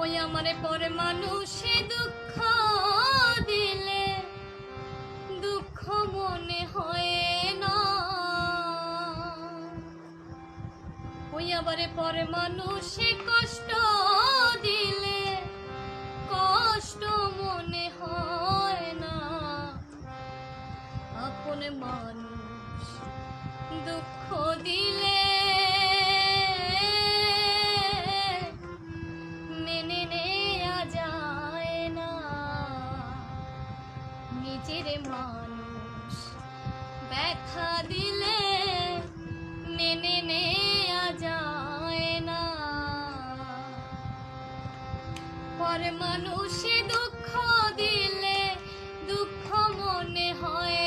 ওই আমারে পরে মানুষে দুঃখ দিলে দুঃখ মনে হয় না, ওই আবারে পরে মানুষে কষ্ট দিলে কষ্ট মনে হয় না। আপন মানুষ দুঃখ দিলে মেনে নেয়া যায় না, নিজের মানুষ ব্যথা দিলে মেনে নেয়া যায় না। পর মানুষে দুঃখ দিলে দুঃখ মনে হয়